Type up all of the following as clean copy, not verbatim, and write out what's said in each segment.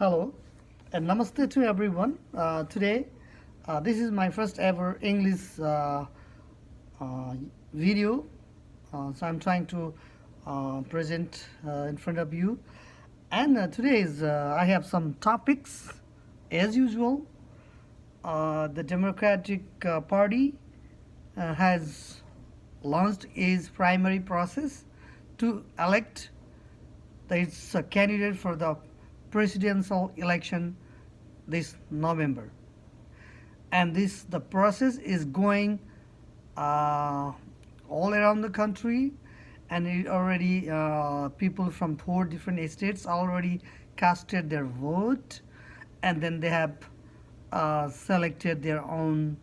Hello and namaste to everyone. Today, this is my first ever English uh, video, so I'm trying to present in front of you. And today is I have some topics, as usual. The Democratic Party has launched its primary process to elect its candidate for the presidential election this November, and this the process is going uh, all around the country, and it already people from 4 different states already casted their vote, and then they have selected their own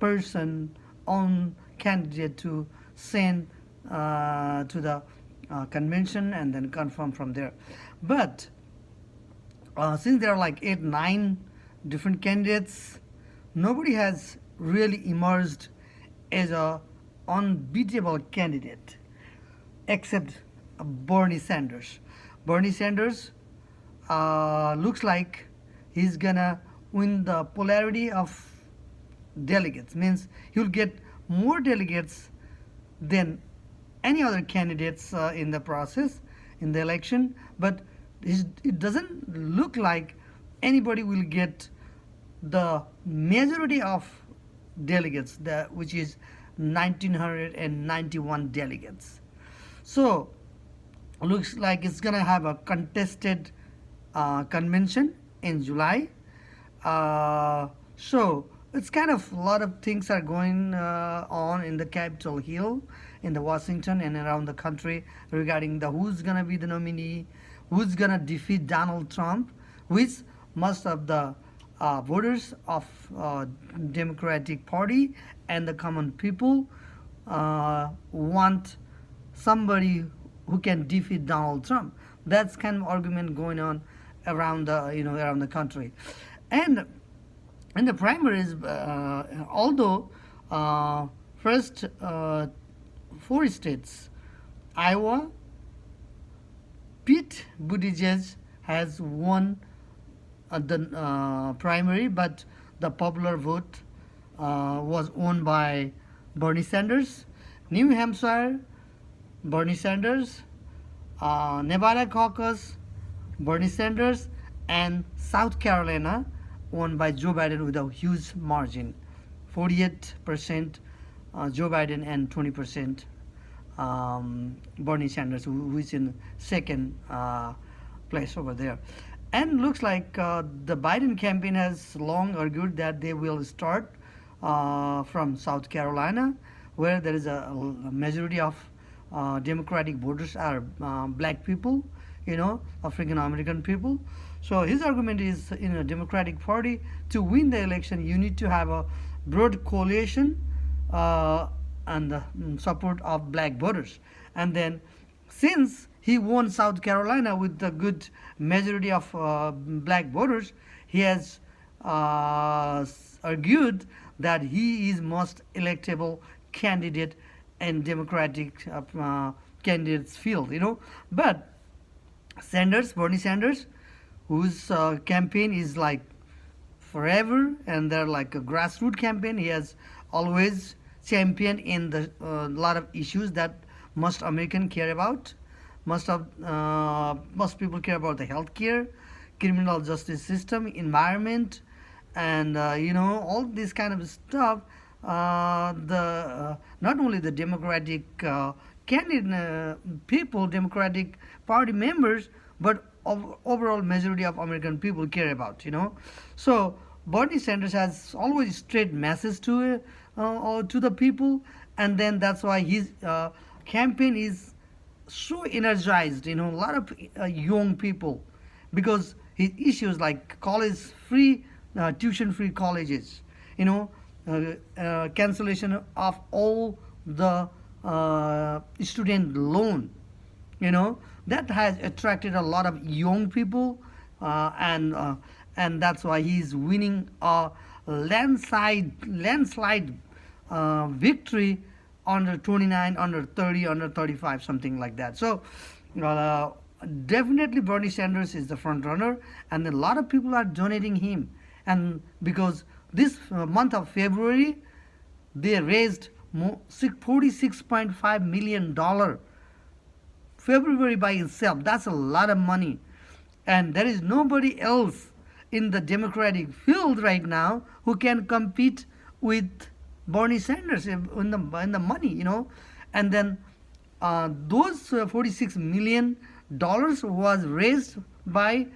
person, own candidate to send to the convention and then confirm from there. But since there are like 8, 9 different candidates, nobody has really emerged as a unbeatable candidate except Bernie Sanders. Bernie Sanders looks like he's gonna win the polarity of delegates. Means he'll get more delegates than any other candidates in the process in the election, but it doesn't look like anybody will get the majority of delegates, which is 1991 delegates. So looks like it's gonna have a contested convention in July. So it's kind of a lot of things are going on in the Capitol Hill, in the Washington and around the country regarding the who's gonna be the nominee, who's gonna defeat Donald Trump, which most of the voters of Democratic Party and the common people want somebody who can defeat Donald Trump. That's kind of argument going on around the around the country, and in the primaries, although first 4 states, Iowa, Pete Buttigieg has won the primary, but the popular vote was won by Bernie Sanders. New Hampshire, Bernie Sanders. Nevada caucus, Bernie Sanders, and South Carolina won by Joe Biden with a huge margin, 48% Joe Biden and 20% Bernie Sanders, who is in second place over there. And looks like the Biden campaign has long argued that they will start from South Carolina, where there is a majority of Democratic voters are black people, African American people. So his argument is, in a Democratic Party, to win the election, you need to have a broad coalition and the support of black voters. And then, since he won South Carolina with the good majority of black voters, he has argued that he is most electable candidate in Democratic candidates field, But Bernie Sanders, whose campaign is like forever, and they're like a grassroots campaign. He has always championed in the lot of issues that most American care about. Most people care about the healthcare, criminal justice system, environment, and all this kind of stuff. The Not only the Democratic candidate people, Democratic Party members, but overall majority of American people care about. So Bernie Sanders has always straight message to the people, and then that's why his campaign is so energized. A lot of young people, because his issues like college free, tuition free colleges, cancellation of all the student loan, that has attracted a lot of young people, and that's why he's winning a landslide victory under 29, under 30, under 35, something like that. So definitely Bernie Sanders is the front runner, and a lot of people are donating him. And because this month of February, they raised $46.5 million. February by itself, that's a lot of money. And there is nobody else in the Democratic field right now who can compete with Bernie Sanders in the money, And then those $46 million was raised by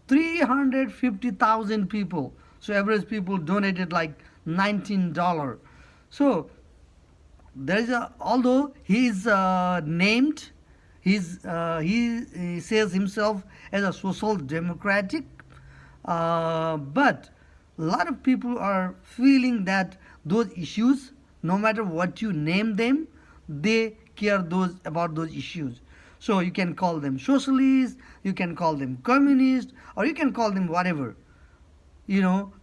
350,000 people. So average people donated like $19. So there is a, although he is named, he says himself as a social democratic, but a lot of people are feeling that those issues, no matter what you name them, they care those about those issues. So you can call them socialists, you can call them communist, or you can call them whatever,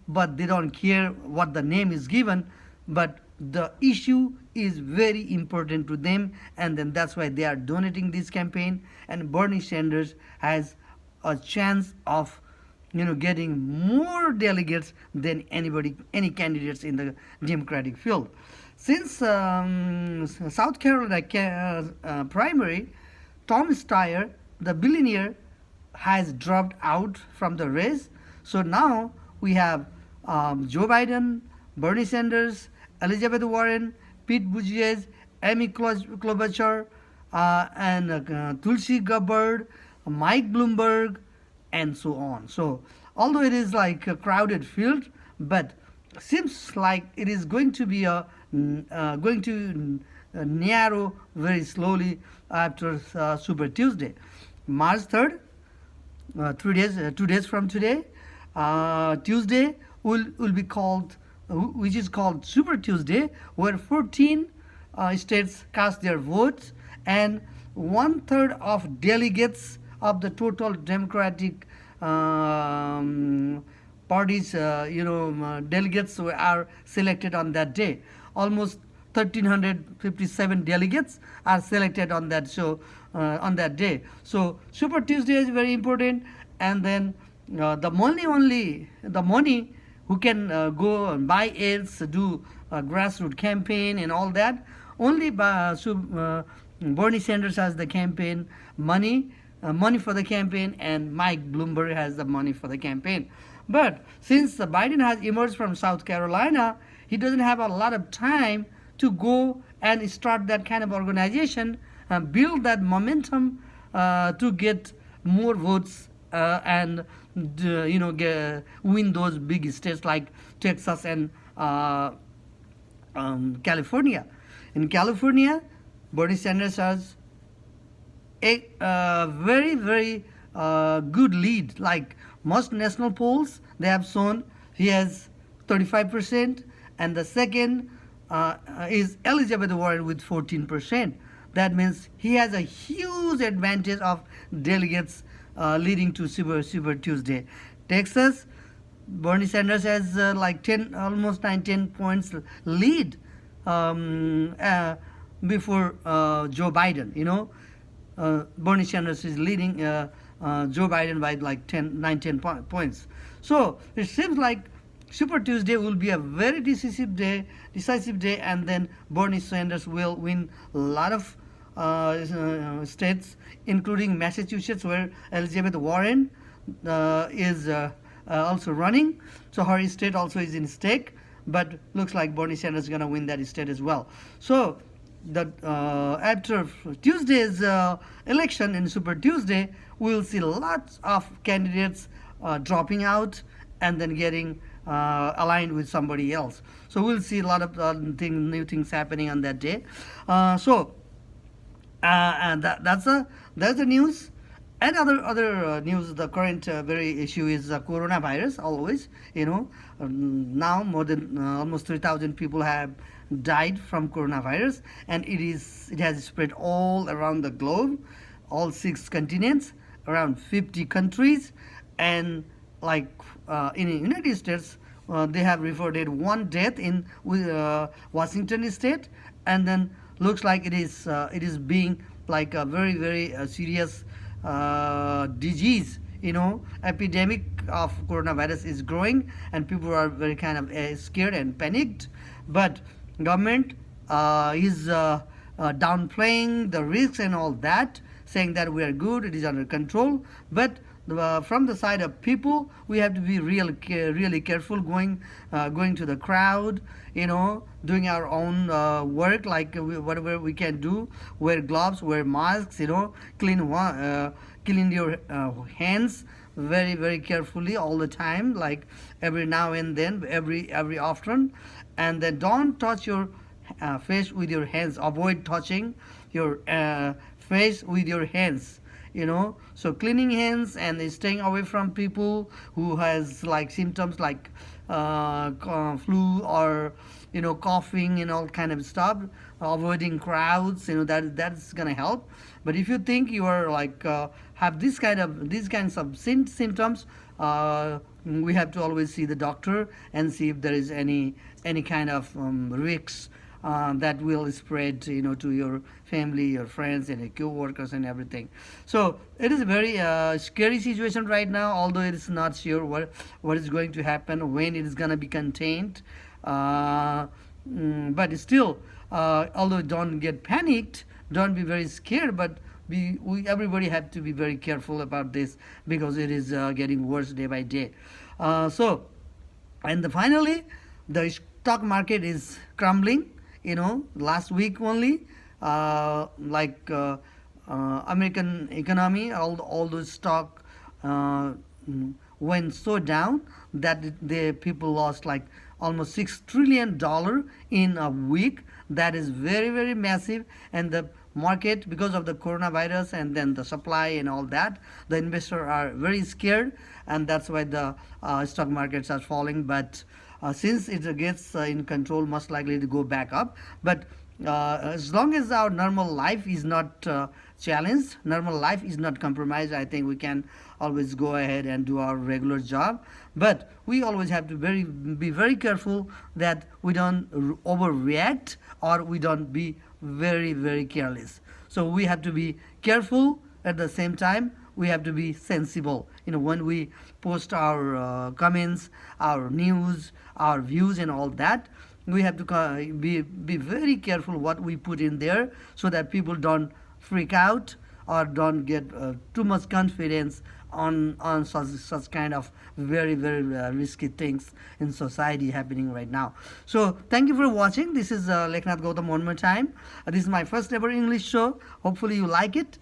but they don't care what the name is given, but the issue is very important to them, and then that's why they are donating this campaign. And Bernie Sanders has a chance of getting more delegates than any candidates in the Democratic field. Since South Carolina primary, Tom Steyer, the billionaire, has dropped out from the race. So now we have Joe Biden, Bernie Sanders, Elizabeth Warren, Pete Buttigieg, Amy Klobuchar, and Tulsi Gabbard, Mike Bloomberg, and so on. So although it is like a crowded field, but seems like it is going to be going to narrow very slowly after Super Tuesday, March 3rd. 2 days from today, Tuesday will be called, which is called Super Tuesday, where 14 states cast their votes, and 1/3 of delegates of the total Democratic parties, delegates are selected on that day. Almost 1,357 delegates are selected on that on that day. So Super Tuesday is very important, and then the money who can go and buy ads, do a grassroots campaign and all that. Only Bernie Sanders has the campaign money for the campaign, and Mike Bloomberg has the money for the campaign. But since Biden has emerged from South Carolina, he doesn't have a lot of time to go and start that kind of organization, build that momentum to get more votes and win those big states like Texas and California. In California, Bernie Sanders has a very, very good lead. Like most national polls, they have shown he has 35%, and the second is Elizabeth Warren with 14%. That means he has a huge advantage of delegates leading to Super Tuesday. Texas, Bernie Sanders has like 10, almost 10 points lead before Joe Biden. Bernie Sanders is leading Joe Biden by like 10 points. So it seems like Super Tuesday will be a very decisive day, and then Bernie Sanders will win a lot of states, including Massachusetts, where Elizabeth Warren is also running. So her state also is in stake, but looks like Bernie Sanders is going to win that state as well. So after Tuesday's election in Super Tuesday, we'll see lots of candidates dropping out and then getting aligned with somebody else. So we'll see a lot of new things happening on that day. And that's the news. And other news, the current very issue is coronavirus. Always, now more than almost 3,000 people have died from coronavirus, and it has spread all around the globe, all 6 continents, around 50 countries, and like in the United States, they have reported 1 death in Washington State, and then looks like it is being like a very, very serious disease, epidemic of coronavirus is growing, and people are very kind of scared and panicked. But government is downplaying the risks and all that, saying that we are good, it is under control. But from the side of people, we have to be really careful going to the crowd, doing our own work, like whatever we can do. Wear gloves, wear masks, clean your hands very carefully all the time, like every now and then, every often. And then don't touch your face with your hands. Avoid touching your face with your hands. So cleaning hands and staying away from people who has like symptoms like flu or coughing and all kind of stuff. Avoiding crowds, that's gonna help. But if you think you are like have these kinds of symptoms, we have to always see the doctor and see if there is any kind of risks that will spread, to your family, your friends, and your co-workers and everything. So it is a very scary situation right now, although it is not sure what is going to happen, when it is going to be contained. But still, although don't get panicked, don't be very scared, but everybody have to be very careful about this, because it is getting worse day by day. And finally, the stock market is crumbling. Last week only, American economy, all those stock went so down that the people lost like almost $6 trillion in a week. That is very massive. And the market, because of the coronavirus and then the supply and all that, the investors are very scared, and that's why the stock markets are falling. But since it gets in control, most likely to go back up. But as long as our normal life is not challenged, normal life is not compromised, I think we can always go ahead and do our regular job. But we always have to be very careful that we don't overreact, or we don't be very careless. So we have to be careful. At the same time, we have to be sensible. When we post our comments, our news, our views, and all that, we have to be very careful what we put in there, so that people don't freak out or don't get too much confidence on such kind of very risky things in society happening right now. So thank you for watching. This is Leknath Gautam one more time. This is my first ever English show. Hopefully you like it.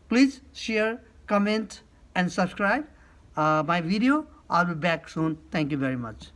Please share, comment, and subscribe my video. I'll be back soon. Thank you very much.